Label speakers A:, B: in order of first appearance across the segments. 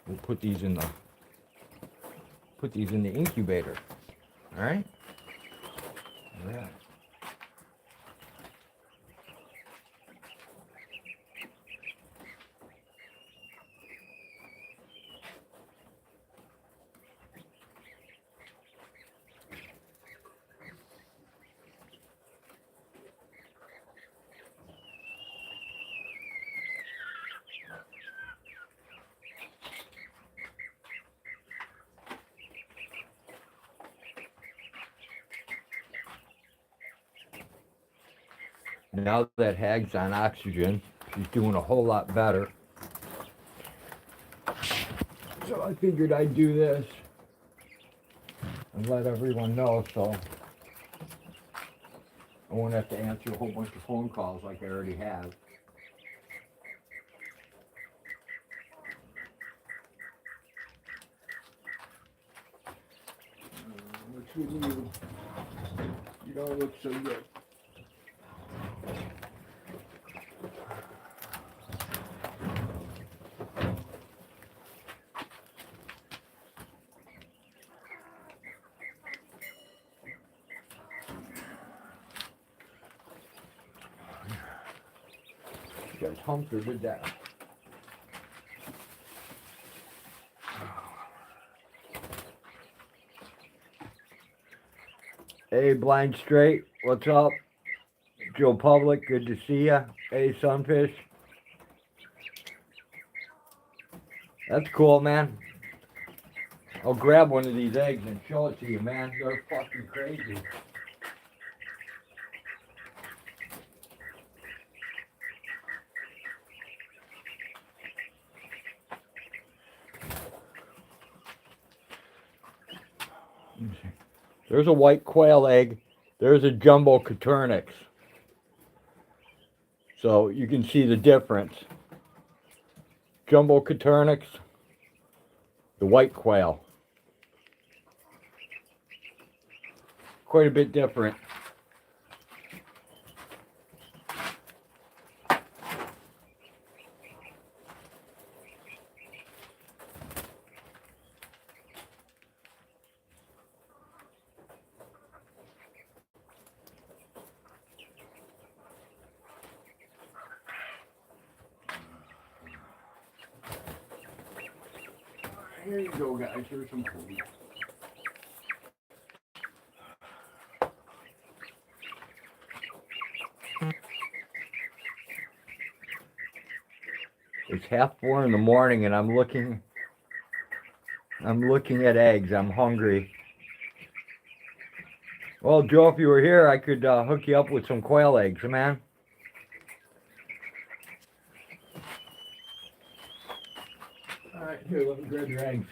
A: We'll put these in the incubator. All right. All right. Now that Hag's on oxygen, she's doing a whole lot better. So I figured I'd do this and let everyone know, so I won't have to answer a whole bunch of phone calls like I already have. What's with you? You don't look so good. You guys humped her to death. Hey, Blind Straight, what's up? Joe Public, good to see ya. Hey, Sunfish. That's cool, man. I'll grab one of these eggs and show it to you, man. They're fucking crazy. There's a white quail egg. There's a jumbo caturnix. So you can see the difference. Jumbo caturnix, the white quail. Quite a bit different. Here you go, guys. Here's some food. It's 3:30 in the morning, and I'm looking at eggs. I'm hungry. Well, Joe, if you were here, I could hook you up with some quail eggs, man. All right, here, let me grab your eggs.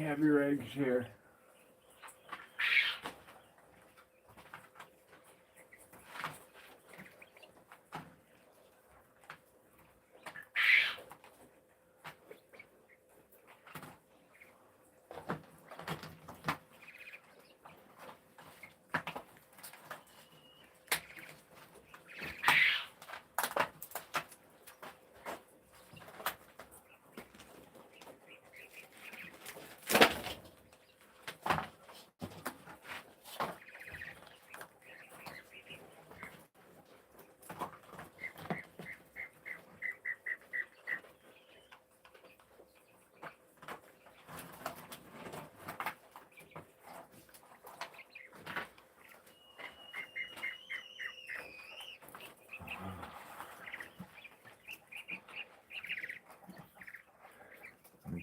A: You have your eggs here.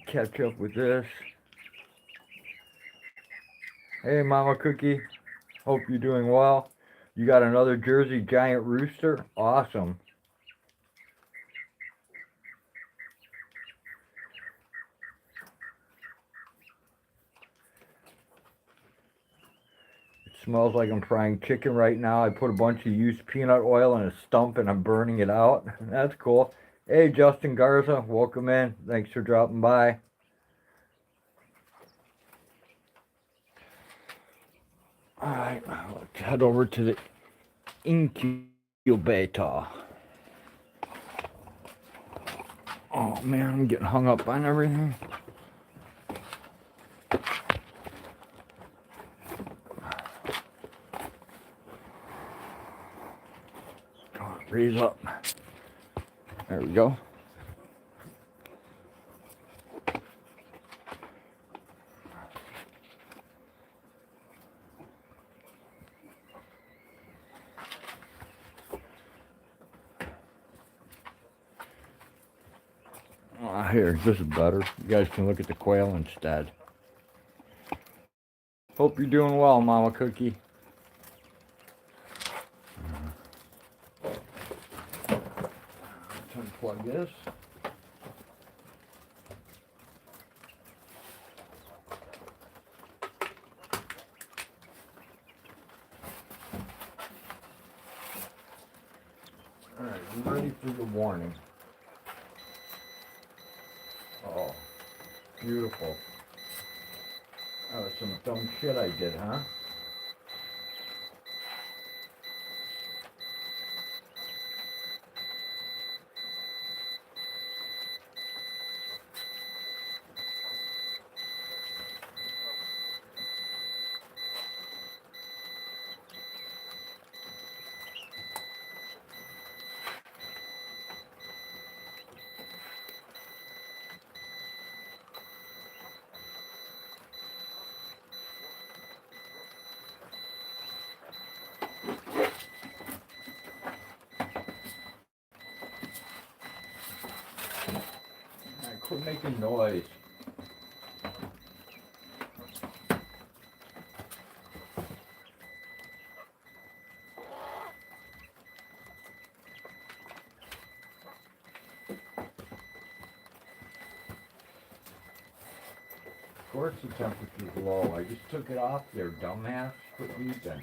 A: Catch up with this. Hey, Mama Cookie. Hope you're doing well. You got another Jersey giant rooster? Awesome. It smells like I'm frying chicken right now. I put a bunch of used peanut oil in a stump and I'm burning it out. That's cool. Hey, Justin Garza. Welcome in. Thanks for dropping by. All right, let's head over to the incubator. Oh man, I'm getting hung up on everything. Raise up. There we go. Here, this is better. You guys can look at the quail instead. Hope you're doing well, Mama Cookie. Let's unplug this. Alright, you ready for your warning? Oh, beautiful. That was some dumb shit I did, huh? Quit making noise. Of course the temperature's low. I just took it off there, dumbass. Quit beeping.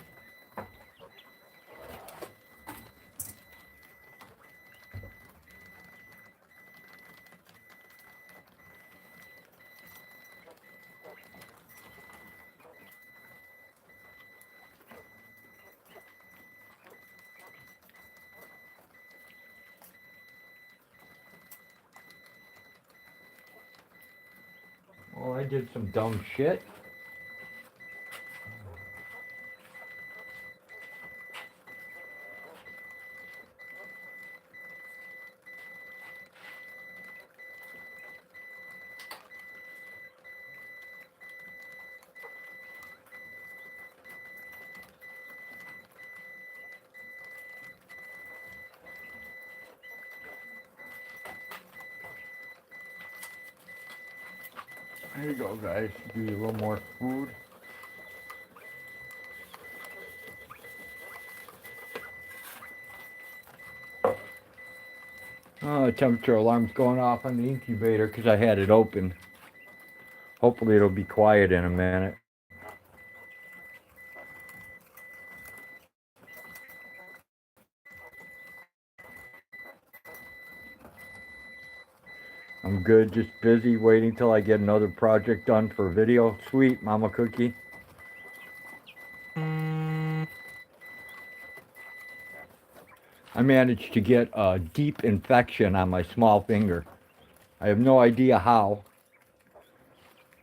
A: Well, I did some dumb shit. There you go, guys. Give you a little more food. Oh, the temperature alarm's going off on the incubator because I had it open. Hopefully it'll be quiet in a minute. I'm good, just busy waiting till I get another project done for video. Sweet, Mama Cookie. I managed to get a deep infection on my small finger. I have no idea how.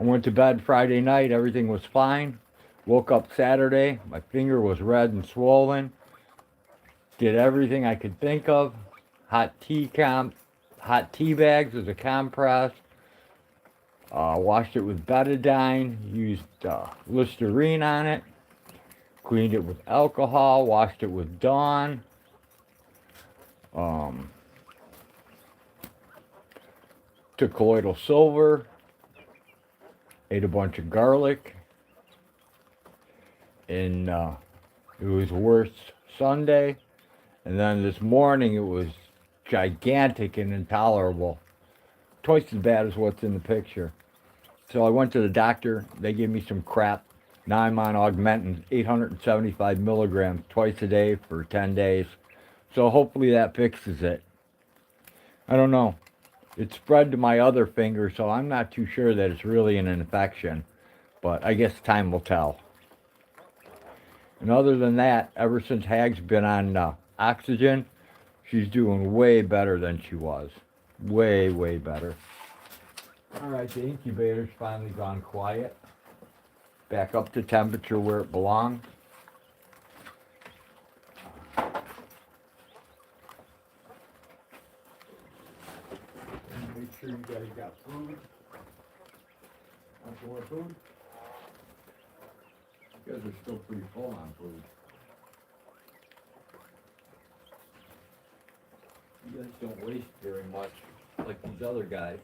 A: I went to bed Friday night, everything was fine. Woke up Saturday, my finger was red and swollen. Did everything I could think of. Hot tea bags as a compress. Washed it with betadine, used Listerine on it, cleaned it with alcohol, washed it with Dawn. Took colloidal silver, ate a bunch of garlic, and it was worse Sunday. And then this morning it was gigantic and intolerable. Twice as bad as what's in the picture. So I went to the doctor. They gave me some crap. Now I'm on Augmentin, 875 milligrams twice a day for 10 days. So hopefully that fixes it. I don't know. It spread to my other finger, so I'm not too sure that it's really an infection. But I guess time will tell. And other than that, ever since Hag's been on oxygen, she's doing way better than she was. Way, way better. Alright, the incubator's finally gone quiet. Back up to temperature where it belongs. Make sure you guys got food. Want some more food? You guys are still pretty full on food. You guys don't waste very much like these other guys.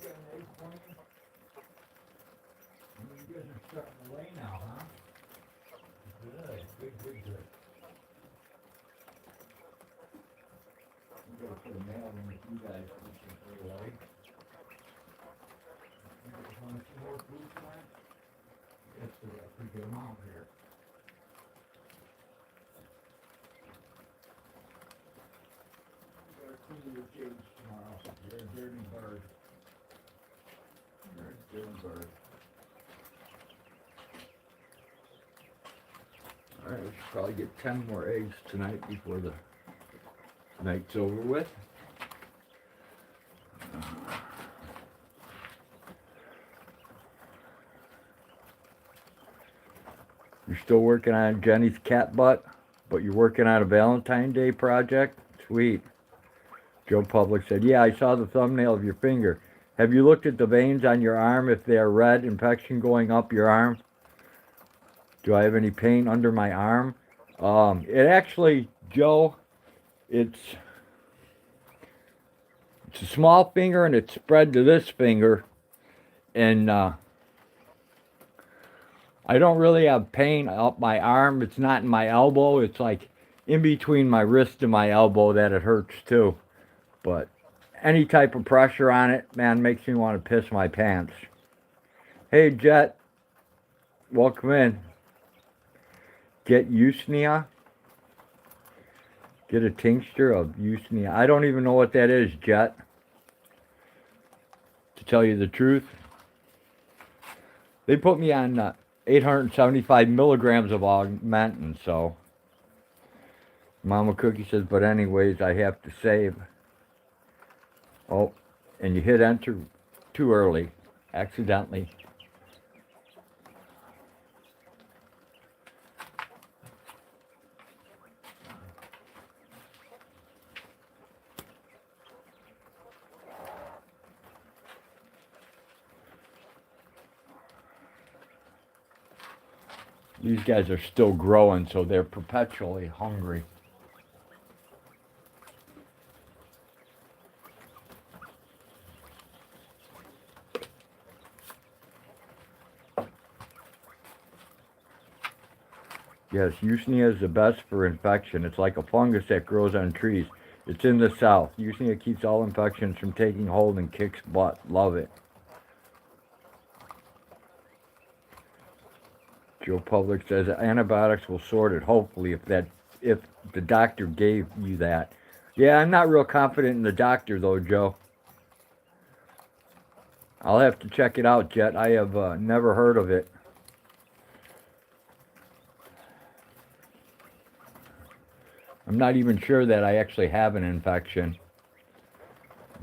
A: You got an egg for me? You guys are starting to lay now, huh? Good, good. I'm gonna put a mail in with you guys so you can play away. You guys want some more food tonight? Yes, we got a pretty good amount here. You gotta clean your cage tomorrow. You're a dirty bird. You're a dirty bird. Alright, we should probably get 10 more eggs tonight before the night's over with. You're still working on Jenny's cat butt, but you're working on a Valentine's Day project? Sweet. Joe Public said, yeah, I saw the thumbnail of your finger. Have you looked at the veins on your arm if they are red, infection going up your arm? Do I have any pain under my arm? It actually, Joe, it's a small finger and it's spread to this finger. And I don't really have pain up my arm. It's not in my elbow. It's like in between my wrist and my elbow that it hurts too. But any type of pressure on it, man, makes me want to piss my pants. Hey, Jet. Welcome in. Get Usnea. Get a tincture of Usnea. I don't even know what that is, Jet. To tell you the truth. They put me on 875 milligrams of Augmentin, so. Mama Cookie says, but anyways, I have to save. Oh, and you hit enter too early, accidentally. These guys are still growing, so they're perpetually hungry. Yes, Usnea is the best for infection. It's like a fungus that grows on trees. It's in the south. Usnea keeps all infections from taking hold and kicks butt. Love it. Joe Public says antibiotics will sort it. Hopefully, if the doctor gave you that. Yeah, I'm not real confident in the doctor though, Joe. I'll have to check it out, Jet. I have never heard of it. I'm not even sure that I actually have an infection,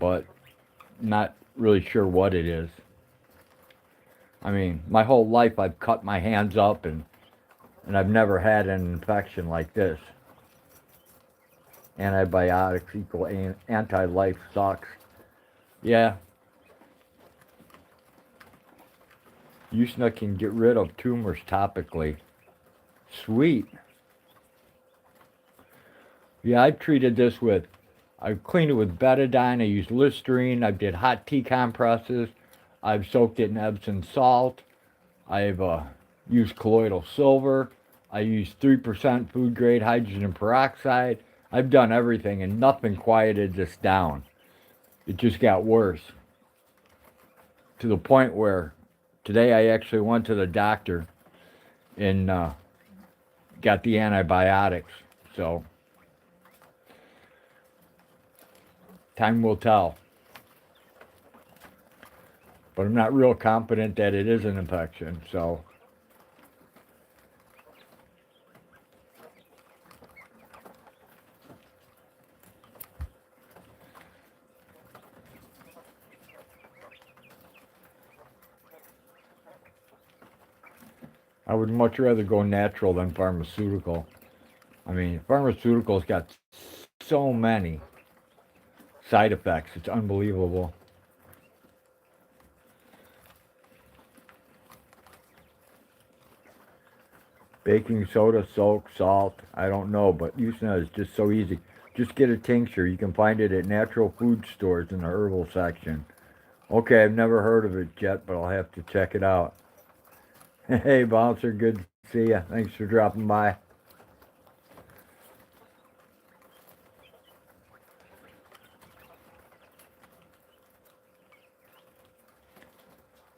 A: but not really sure what it is. I mean, my whole life I've cut my hands up and I've never had an infection like this. Antibiotics equal anti-life sucks. Yeah. Usna can get rid of tumors topically. Sweet. Yeah, I've treated this with, I've cleaned it with betadine, I used Listerine, I did hot tea compresses, I've soaked it in Epsom salt, I've used colloidal silver, I used 3% food grade hydrogen peroxide. I've done everything and nothing quieted this down. It just got worse. To the point where today I actually went to the doctor and got the antibiotics. So time will tell. But I'm not real confident that it is an infection, so. I would much rather go natural than pharmaceutical. I mean, pharmaceuticals got so many side effects. It's unbelievable. Baking soda, soak, salt, I don't know, but Usna is just so easy. Just get a tincture. You can find it at natural food stores in the herbal section. Okay, I've never heard of it yet, but I'll have to check it out. Hey, Bouncer, good to see you. Thanks for dropping by.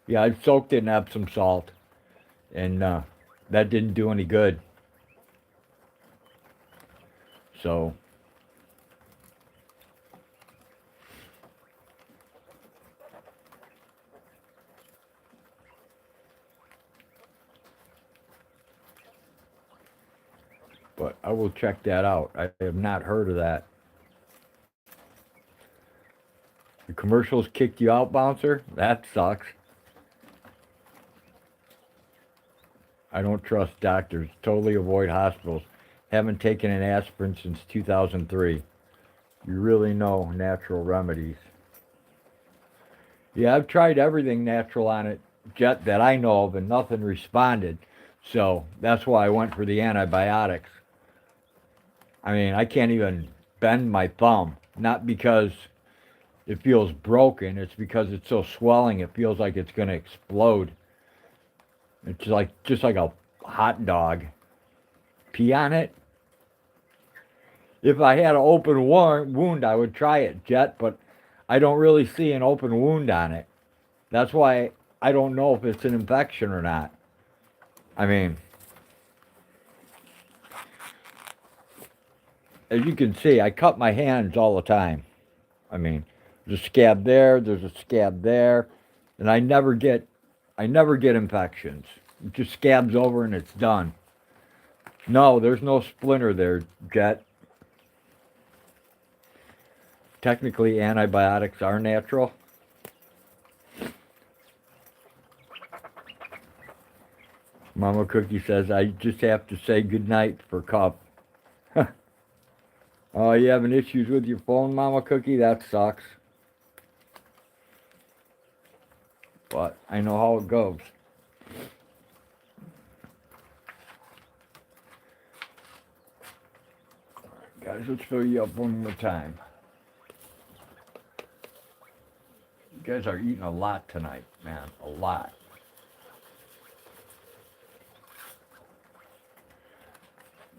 A: Yeah, I soaked it in Epsom salt, and that didn't do any good. So, but I will check that out. I have not heard of that. The commercials kicked you out, Bouncer? That sucks. I don't trust doctors. Totally avoid hospitals. Haven't taken an aspirin since 2003. You really know natural remedies. Yeah, I've tried everything natural on it, Jet, that I know of, and nothing responded. So that's why I went for the antibiotics. I mean, I can't even bend my thumb. Not because it feels broken, it's because it's so swelling, it feels like it's going to explode. It's like just like a hot dog. Pee on it? If I had an open wound, I would try it, Jet, but I don't really see an open wound on it. That's why I don't know if it's an infection or not. I mean, as you can see, I cut my hands all the time. I mean, there's a scab there, there's a scab there, and I never get infections. It just scabs over and it's done. No, there's no splinter there, Jet. Technically, antibiotics are natural. Mama Cookie says, I just have to say goodnight for Cup. Oh, you having issues with your phone, Mama Cookie? That sucks. But I know how it goes. Guys, let's fill you up one more time. You guys are eating a lot tonight, man. A lot.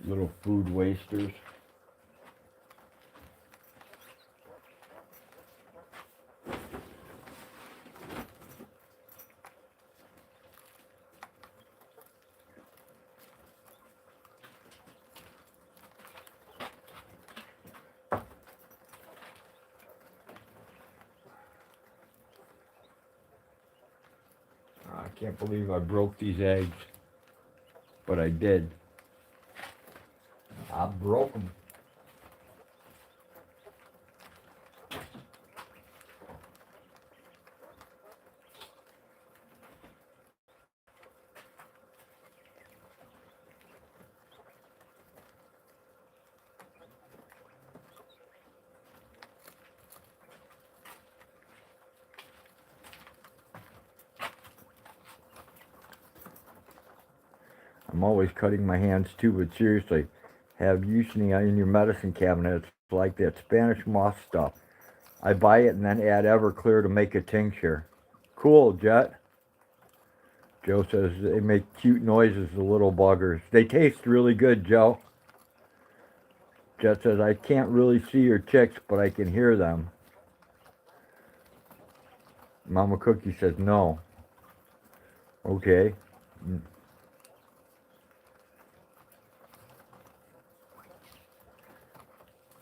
A: Little food wasters. I can't believe I broke these eggs, but I did. I broke them. I'm always cutting my hands too, but seriously, have using in your medicine cabinet. It's like that Spanish moss stuff. I buy it and then add Everclear to make a tincture. Cool, Jet. Joe says they make cute noises, the little buggers. They taste really good, Joe. Jet says, I can't really see your chicks, but I can hear them. Mama Cookie says, no. Okay.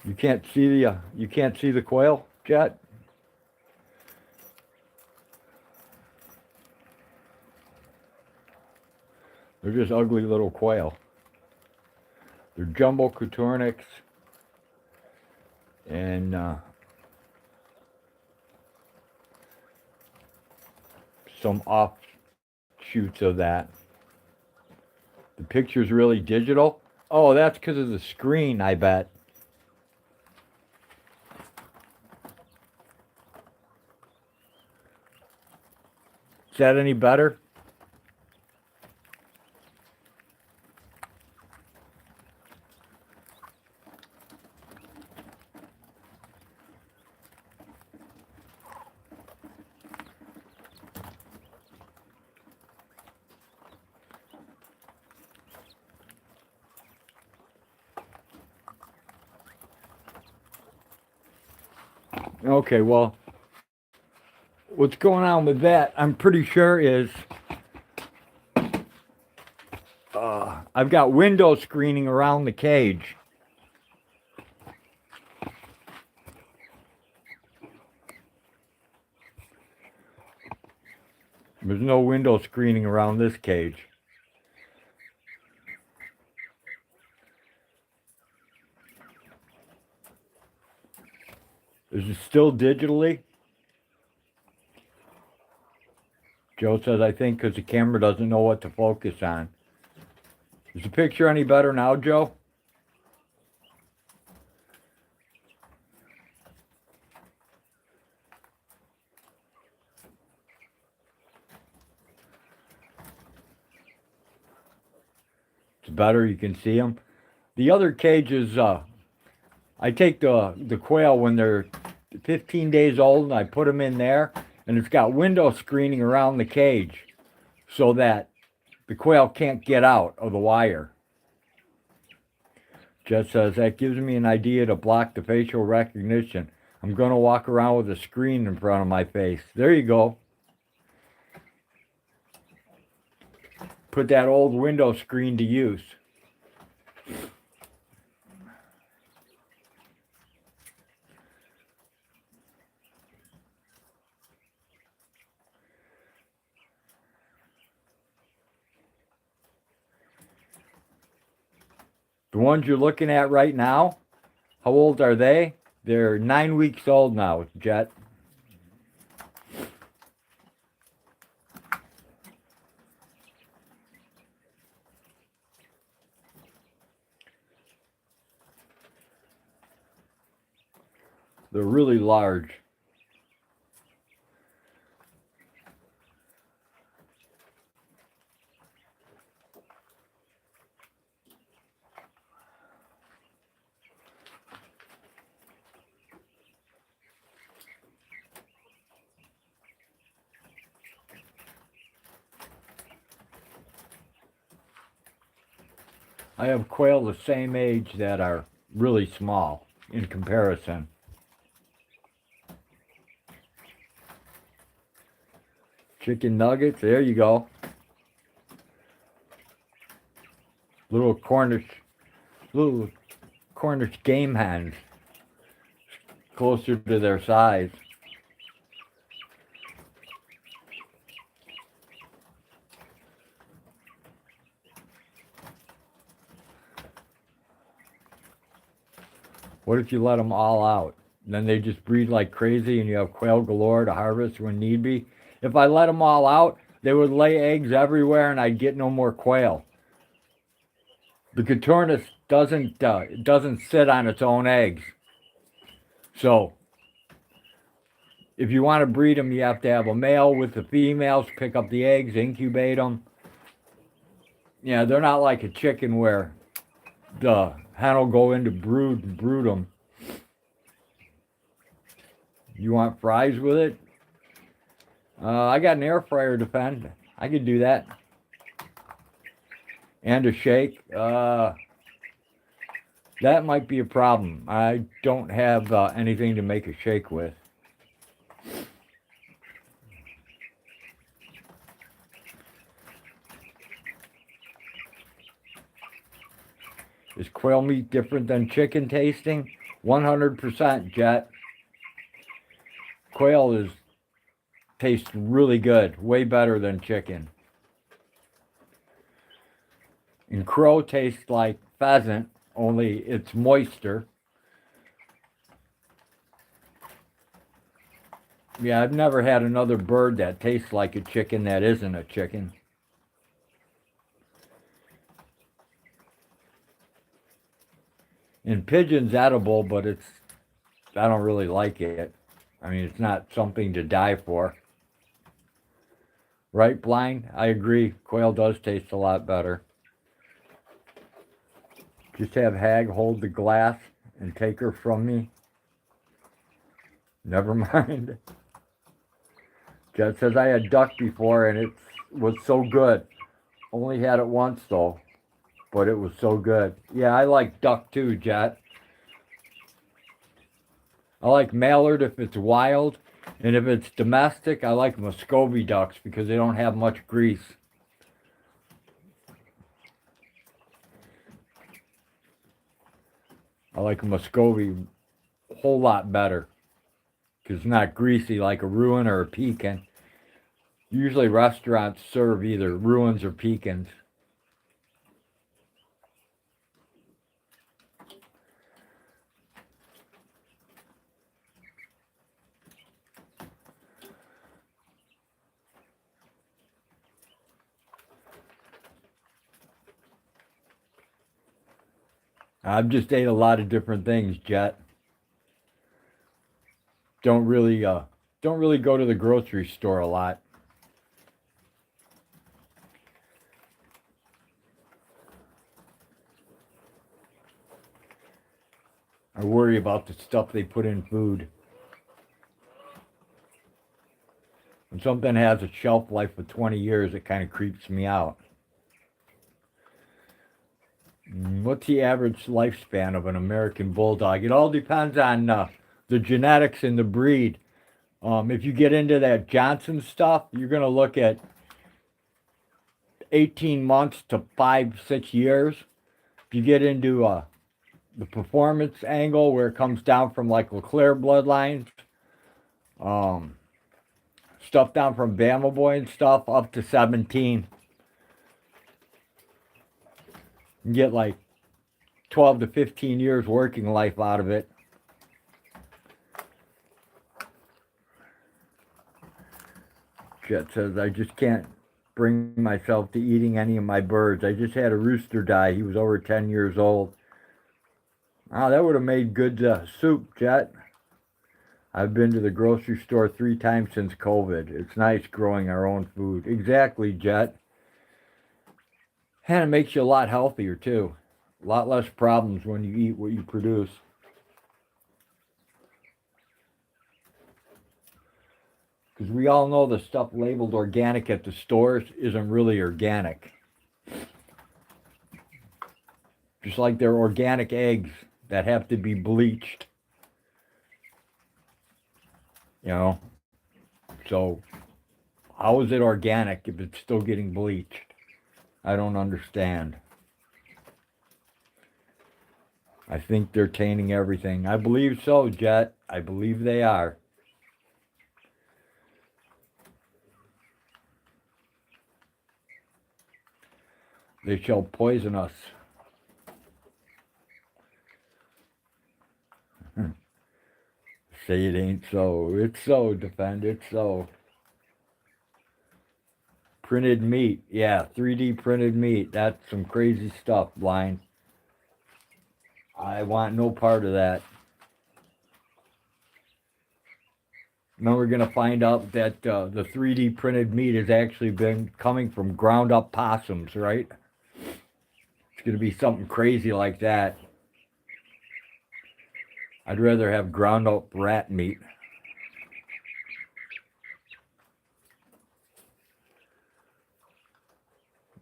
A: You can't see the quail, Jet? They're just ugly little quail. They're jumbo coturnics and some offshoots of that. The picture's really digital. Oh, that's because of the screen, I bet. Is that any better? Okay, well, what's going on with that, I'm pretty sure, is I've got window screening around the cage. There's no window screening around this cage. Is it still digitally? Joe says, I think because the camera doesn't know what to focus on. Is the picture any better now, Joe? It's better, you can see them. The other cages, I take the quail when they're 15 days old and I put them in there, and it's got window screening around the cage so that the quail can't get out of the wire. Jet says, that gives me an idea to block the facial recognition. I'm going to walk around with a screen in front of my face. There you go. Put that old window screen to use. The ones you're looking at right now, how old are they? They're 9 weeks old now, Jet. They're really large. I have quail the same age that are really small in comparison. Chicken nuggets, there you go. Little Cornish game hens, closer to their size. What if you let them all out? Then they just breed like crazy and you have quail galore to harvest when need be. If I let them all out, they would lay eggs everywhere and I'd get no more quail. The Coturnis doesn't sit on its own eggs. So if you want to breed them, you have to have a male with the females, pick up the eggs, incubate them. Yeah, they're not like a chicken where the hen will go into brood and brood them. You want fries with it? I got an air fryer to fend. I could do that. And a shake. That might be a problem. I don't have anything to make a shake with. Is quail meat different than chicken tasting? 100%, Jet. Quail tastes really good, way better than chicken. And crow tastes like pheasant, only it's moister. Yeah, I've never had another bird that tastes like a chicken that isn't a chicken. And pigeon's edible, but I don't really like it. I mean, it's not something to die for. Right, Blind? I agree. Quail does taste a lot better. Just have Hag hold the glass and take her from me. Never mind. Jet says I had duck before and it was so good. Only had it once though, but it was so good. Yeah, I like duck too, Jet. I like mallard if it's wild, and if it's domestic, I like Muscovy ducks because they don't have much grease. I like Muscovy a whole lot better because it's not greasy like a Rouen or a Pekin. Usually restaurants serve either Rouens or Pekins. I've just ate a lot of different things, Jet. Don't really go to the grocery store a lot. I worry about the stuff they put in food. When something has a shelf life of 20 years, it kind of creeps me out. What's the average lifespan of an American Bulldog? It all depends on the genetics and the breed. If you get into that Johnson stuff, you're going to look at 18 months to 5-6 years. If you get into the performance angle where it comes down from like Leclerc bloodlines, stuff down from Bama Boy and stuff up to 17. You get like 12 to 15 years working life out of it. Jet says, I just can't bring myself to eating any of my birds. I just had a rooster die. He was over 10 years old. Oh, that would have made good soup, Jet. I've been to the grocery store 3 times since COVID. It's nice growing our own food. Exactly, Jet. And it makes you a lot healthier, too. A lot less problems when you eat what you produce. Because we all know the stuff labeled organic at the stores isn't really organic. Just like they're organic eggs that have to be bleached. You know? So, how is it organic if it's still getting bleached? I don't understand. I think they're tainting everything. I believe so, Jet. I believe they are. They shall poison us. Say it ain't so. It's so, Defend. It's so. Printed meat. Yeah, 3D printed meat. That's some crazy stuff, Blind. I want no part of that. Then we're going to find out that the 3D printed meat has actually been coming from ground up possums, right? It's going to be something crazy like that. I'd rather have ground up rat meat.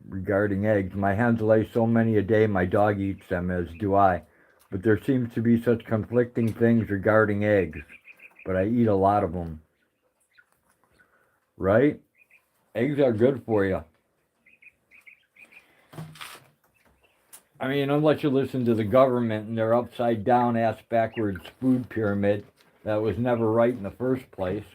A: Regarding eggs, my hens lay so many a day, my dog eats them, as do I. But there seems to be such conflicting things regarding eggs. But I eat a lot of them. Right? Eggs are good for you. I mean, unless you listen to the government and their upside down, ass backwards food pyramid that was never right in the first place.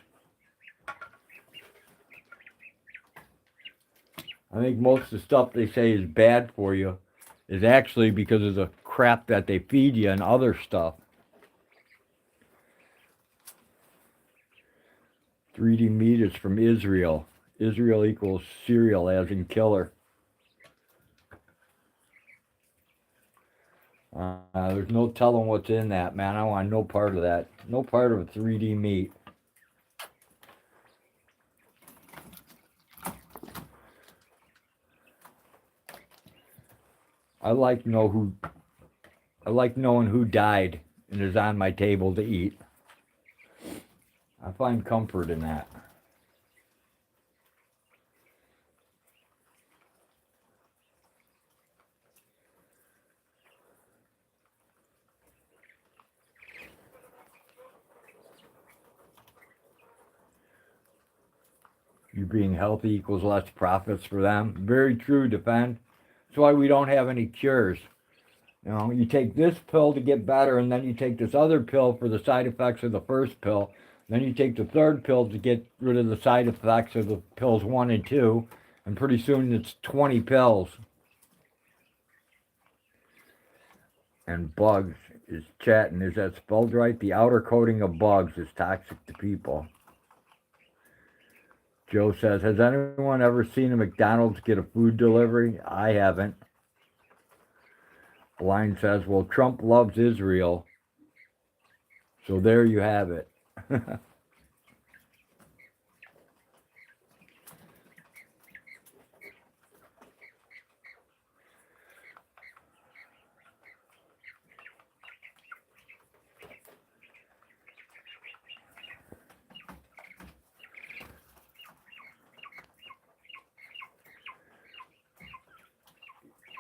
A: I think most of the stuff they say is bad for you is actually because of the crap that they feed you and other stuff. 3D meat is from Israel. Israel equals cereal, as in killer. There's no telling what's in that, man. I want no part of that. No part of 3D meat. I like knowing who died and is on my table to eat. I find comfort in that. You being healthy equals less profits for them. Very true, Defend. That's why we don't have any cures. You know, you take this pill to get better, and then you take this other pill for the side effects of the first pill. Then you take the third pill to get rid of the side effects of the pills 1 and 2. And pretty soon it's 20 pills. And bugs is chatting. Is that spelled right? The outer coating of bugs is toxic to people. Joe says, has anyone ever seen a McDonald's get a food delivery? I haven't. Line says, well, Trump loves Israel. So there you have it.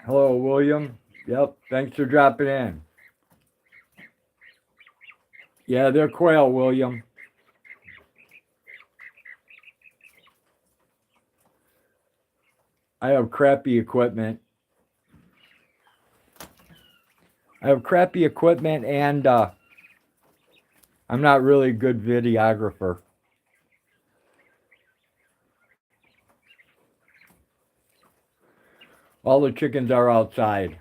A: Hello, William. Yep, thanks for dropping in. Yeah, they're quail, William. I have crappy equipment. And I'm not really a good videographer. All the chickens are outside.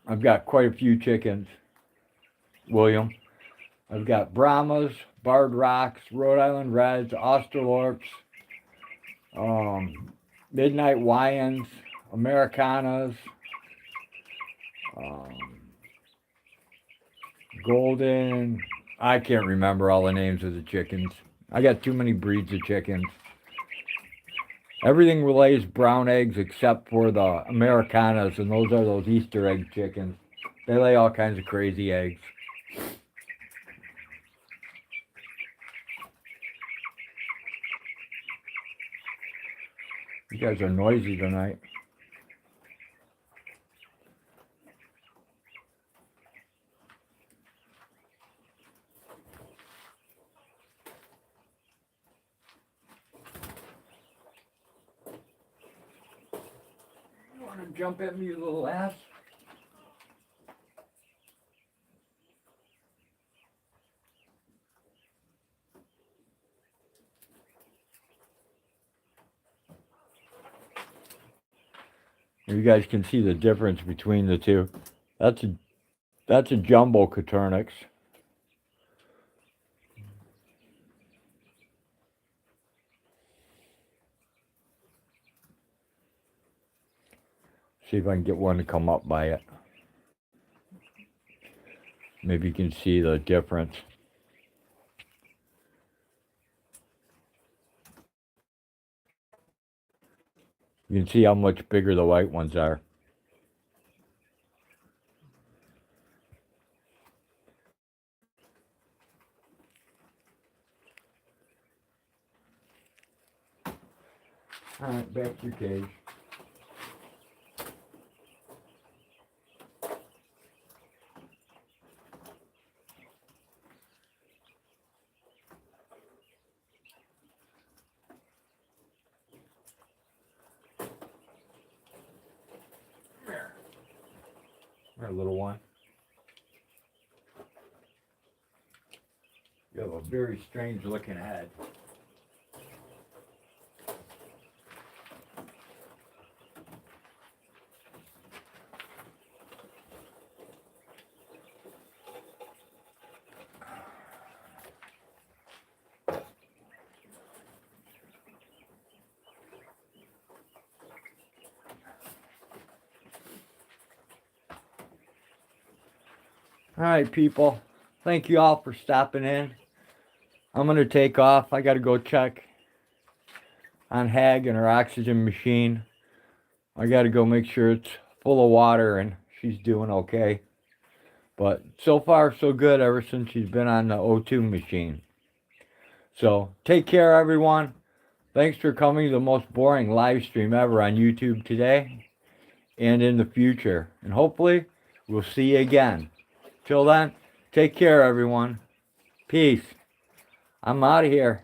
A: I've got quite a few chickens, William. I've got Brahmas, Barred Rocks, Rhode Island Reds, Australorps, Midnight Wyans, Americanas, Golden. I can't remember all the names of the chickens. I got too many breeds of chickens. Everything lays brown eggs except for the Americanas, and those are those Easter egg chickens. They lay all kinds of crazy eggs. You guys are noisy tonight. You want to jump at me, you little ass? You guys can see the difference between the two. That's a jumbo Caternix. See if I can get one to come up by it. Maybe you can see the difference. You can see how much bigger the white ones are. All right, back to your cage. There, little one. You have a very strange looking head. All right, people. Thank you all for stopping in. I'm going to take off. I got to go check on Hag and her oxygen machine. I got to go make sure it's full of water and she's doing okay. But so far, so good ever since she's been on the O2 machine. So take care, everyone. Thanks for coming to the most boring live stream ever on YouTube today and in the future. And hopefully, we'll see you again. Till then, take care, everyone. Peace. I'm out of here.